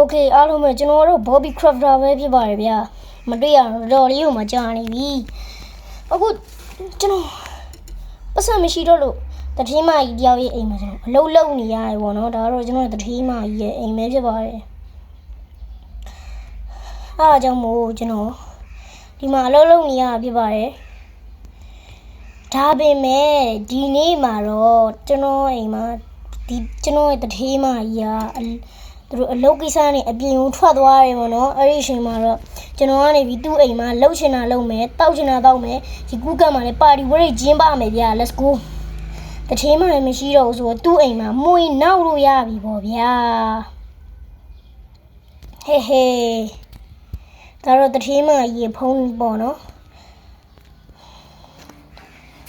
Okay အားလုံးပဲကျွန်တော်တို့ Bobby Crafter ပဲဖြစ်ပါတယ်ဗျာမတွေ့ရတော့လေးကိုမကြာနေပြီအခုကျွန်တော်ပတ်စံမရှိတော့လို့တတိမကြီးတယောက်ရဲ့အိမ်မှာကျွန်တော်အလုပ်လုပ်နေရတယ်ပေါ့နော်ဒါတော့ကျွန်တော်တတိမကြီးရဲ့အိမ်ပဲဖြစ်ပါတယ်အားကြောင့်မို့ကျွန်တော်ဒီမှာအလုပ်လုပ်နေရဖြစ်ပါတယ်ဒါပေမဲ့ဒီနေ့မှာတော့ကျွန်တော်အိမ်မှာဒီကျွန်တော်ရဲ့တတိမကြီးကသူတို့အလုပ်ကိစ္စနဲ့အပြင်ကိုထွက်သွားတယ်ပေါ့နော်အဲ့ဒီအချိန်မှာတော့ကျွန်တော်ကနေပြီးသူ့အိမ်မှာလှုပ်ချင်တာလှုပ်မယ်တောက်ချင်တာတောက်မယ်ဒီကူးကတ်မှာလည်းပါတီဝဲကျင်းပမယ်ဗျာ let's go တထင်းမှလည်းမရှိတော့ဘူးဆိုတော့သူ့အိမ်မှာမွေနောက်လို့ရပြီပေါ့ဗျာဟေးဟေးဒါတော့တထင်းမှရေဖုံးပေါ့နော်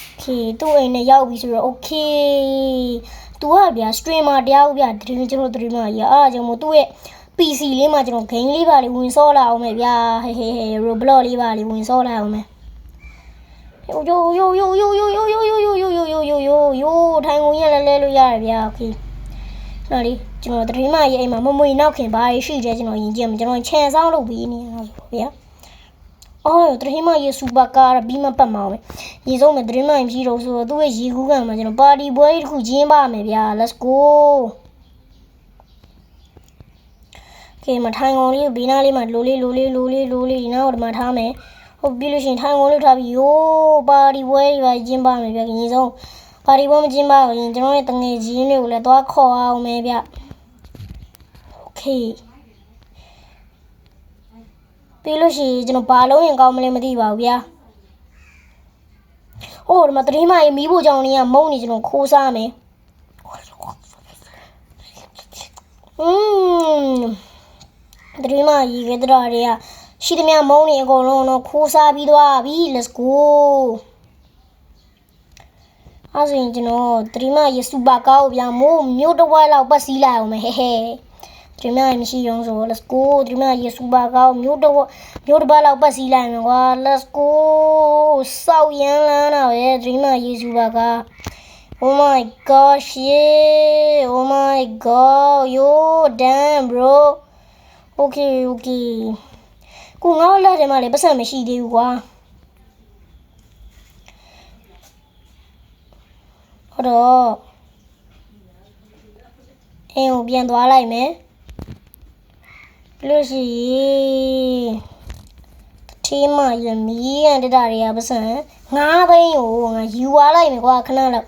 โอเคသူ့အိမ်နဲ့ရောက်ပြီဆိုတော့ okay तू อ่ะဗျာ streamer တယောက်ဗျာဒီကျွန်တော် streamer ကြီးအားကြောင့်မို့သူ့ရဲ့ PC လေးမှာကျွန်တော် game လေးပါလေးဝင်ဆော့လာအောင်မယ်ဗျာဟေးဟေးဟေး Roblox လေးပါလေးဝင်ဆော့လာအောင်မယ်ယိုထိုင်ကုန်ရလဲလို့ရတယ်ဗျာ okay နော်လေကျွန်တော် streamer ရဲ့အိမ်မှာမမွေနောက်ခင်ဘာရှိတယ်ကျွန်တော်ယဉ်ကျေးမှာကျွန်တော်ခြံဆောင်လုပ်ပြီးနေရတာဆိုဗျာအော်တရင်းမရေစူပါကားပြီးမပတ်မအောင်ပဲရေစုံမဲ့တရင်းမရင်ပြီးတော့ဆိုတော့သူ့ရဲ့ရေကူးကန်မှာကျွန်တော်ပါတီပွဲတစ်ခုကျင်းပမယ်ဗျာ let's go ကဲမထိုင်ကုန်လေးဘေးနားလေးမှာလိုလေးဒီနားကိုဒီမှာထားမယ်ဟုတ်ပြီလို့ရှင်ထိုင်ကုန်လေးထားပြီးယိုးပါတီပွဲတွေပါကျင်းပမယ်ဗျာရေစုံပါတီပွဲမကျင်းပရင်ကျွန်တော်ရဲ့တငယ်ချင်းတွေကိုလည်းသွားခေါ်အောင်မယ်ဗျ okayပြီးလို့ရှိရင်ကျွန်တော်ဘာလုံးရင်ကောင်းမလဲမသိပါဘူးဗျာဟိုဒီမှာတတိမကြီးမီးဖို့ကြောင်လေးကမုံနေကျွန်တော်ခိုးစားမယ်တတိမကြီးကတရာတွေကရှိသမျှမုံနေအကုန်လုံးတော့ခိုးစားပြီးသွားပြီ let's go အဲ့ဆိုရင်ကျွန်တော်တတိမကြီးစူပါကားကိုဗျာမို့မြို့တစ်ဝက်လောက်ပတ်စည်းလိုက်အောင်မယ်ဟဲ့ဟဲ့ဒီမှာမရှိရုံဆို let's go ဒီမှာရေစူပါကောင်းမြို့တစ်ပတ်လောက်ပတ်စီးလိုက်မယ်ကွာ let's go စောက်ရမ်းလန်းတာပဲဒီမှာရေစူပါက oh my gosh yeah oh my god yo damn bro okay ကိုငါ့လက်ထဲမှာလည်းပတ်စံမရှိသေးဘူးကွာဟုတ်တော့အိမ်ကိုပြန်သွားလိုက်မယ်လို့ရှိရင်ทีมရမီးရန်တတာတွေကပစံ9သိန်းကိုငါယူသွားလိုက်မယ်ကွာခဏလောက်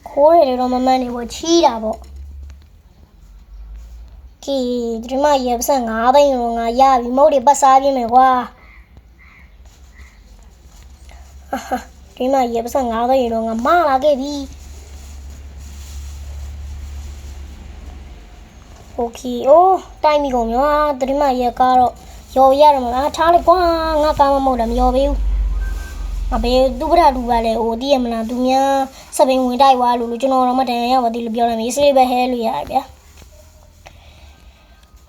ခိုးတယ်တော့မမှန်နေပေါ့ချီးတာပေါ့ကဲဒီမှာရပစံ9သိန်းကိုငါရပြီမုတ်တွေပတ်စားပြင်းမယ်ကွာဒီမှာရပစံ9သိန်းတော့ငါမလာခဲ့ပြီโอเคโอ้တိုင်မီကုန်ရောတတိမရက်ကတော့ရော်ရတယ်မလားထားလိုက်ကွာငါကားမမဟုတ်တာမရော်ပေးဘူးငါဘေးသူ့ပထလူပါလေဟိုတည်ရမလားသူများစပင်းဝင်တိုက်သွားလို့ကျွန်တော်တော့မတန်ရပါသေးလို့ပြောလိုက်မေးစလေးပဲဟဲလို့ရတယ်ဗျာ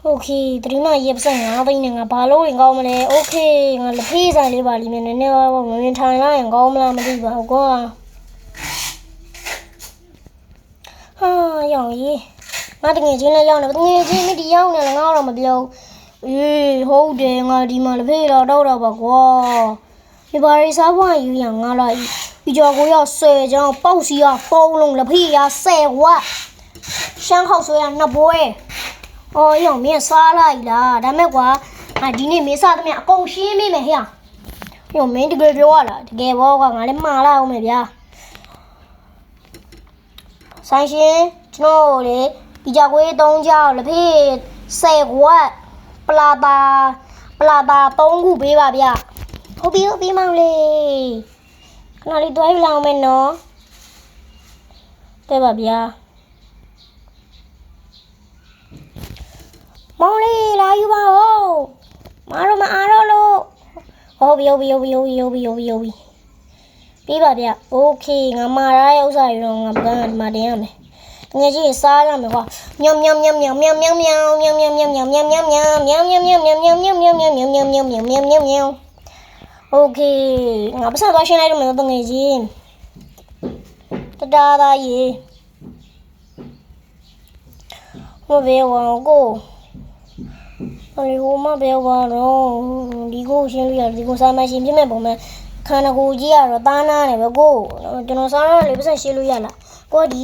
โอเคတတိမရက်ပတ်9သိန်းနဲ့ငါဘာလို့ရင်ကောင်းမလဲโอเคငါလက်ဖေးဆိုင်လေးပါလိမ့်မယ်နည်းနည်းဝင်ထိုင်လိုက်ရင်ကောင်းမလားမသိပါဘူးကွာဟာရောင်ကြီးငါတငယ်ချင်းလည်းရောက်နေတငယ်ချင်းမိတီရောက်နေလည်းငါတော့မပြောအေးဟုတ်တယ်ငါဒီမှာလက်ဖေးတော့တော့ပါကွာဒီပါရီစားဖွားယူရငါလိုက်ပြီးကြောကိုရောက်10ချောင်းပေါက်စီကပုံလုံးလက်ဖေးရ10ဝက်ရှမ်းခောက်ဆွဲရ2ပွဲအော်ရောင်မင်းစားလိုက်လားဒါမဲ့ကွာငါဒီနေ့မင်းစားသမျှအကုန်ရှင်းမိမယ်ဟဲ့ရောမင်းတကယ်ပြောရလားတကယ်ဘောကွာငါလည်းမှားလာအောင်မယ်ဗျာဆိုင်ရှင်ကျွန်တော်လေဒီကြောက်ကွေး3ကြောက်လက်ဖေး10ဝက်ပလာတာ3ခုပေးပါဗျဟုတ်ပြီမောင်လေးခဏလေးတွဲပြလောင်းမယ်နော်တဲ့ပါဗျာမောင်လေးလာယူပါဦးမအားတော့လို့ဟုတ်ပြီပေးပါဗျโอเคငါမာရရဲ့ဥစ္စာတွေတော့ငါပကန်းဒီမှာတင်ရမယ်ငယ်ကြီးစားရမယ်ကွာညောင်โอเคငါပတ်ဆက်သွားရှင်းလိုက်တော့မယ်တော့ငယ်ကြီးတဒါသားရေဟိုဘေးဝေါကို လေဟိုမှပြောပါတော့ဒီကိုရှင်းလို့ရတယ်ဒီကိုစားမရှင်းပြမဲ့ပုံမဲ့ခန္ဓာကိုယ်ကြီးကတော့သားနာနေပဲကိုကျွန်တော်စားရလေပတ်စံရှင်းလို့ရလားကိုဒီ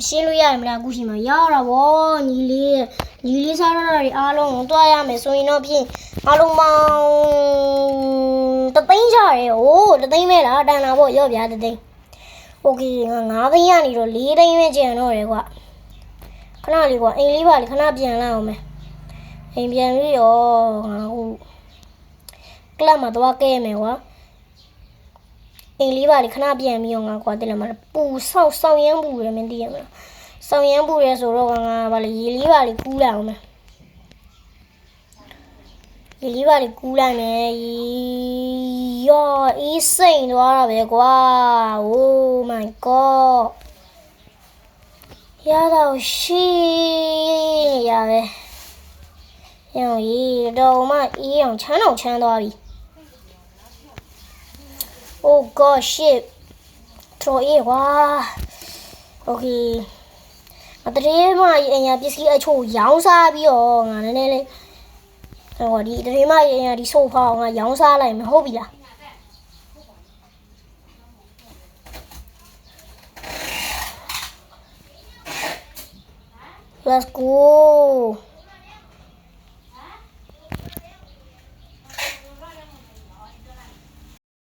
ရှင်းလို့ရမလားအခုရှိမှရတာဗောညီလေးစားရတာတွေအားလုံးကိုတွားရမယ်ဆိုရင်တော့ဖြင့်အားလုံးပေါင်းတသိန်းကြရဲဟိုတသိန်းပဲလားတန်တာဗောရော့ပြားတသိန်းโอเคငါ9သိန်းရနေတော့4သိန်းပဲကျန်တော့တယ်ကွာခဏလေးကွာအိမ်လေးပါလေခဏပြန်လာအောင်မယ်အိမ်ပြန်ပြီးရောငါဟိုကလပ်မှာသွားကဲမယ်ကွာအိမ်လေးပါလေခဏပြန်ပြီးရောငါကွာတက်လာမှာပူဆောက်ရမ်းပူရမင်းသိရမလားဆောက်ရမ်းပူရဲဆိုတော့ငါပါလေရေလေးပါလေကူးလာအောင်မယ်ရေလေးပါလေကူးလိုက်မယ်ယောအေးစိန်သွားတာပဲကွာ Oh my god ရတော့ရှိရပဲရောင်ရီတော့မှအေးအောင်ချမ်းသွားပြီ Oh god shit တော်အေးကွာ Okay အတရေမအညာပစ္စည်းအချို့ရောင်းစားပြီးတော့ငါနည်းနည်းလေးဟိုဒီတရေမအညာဒီဆိုဖာငါရောင်းစားလိုက်မယ်ဟုတ်ပြီလား Let's go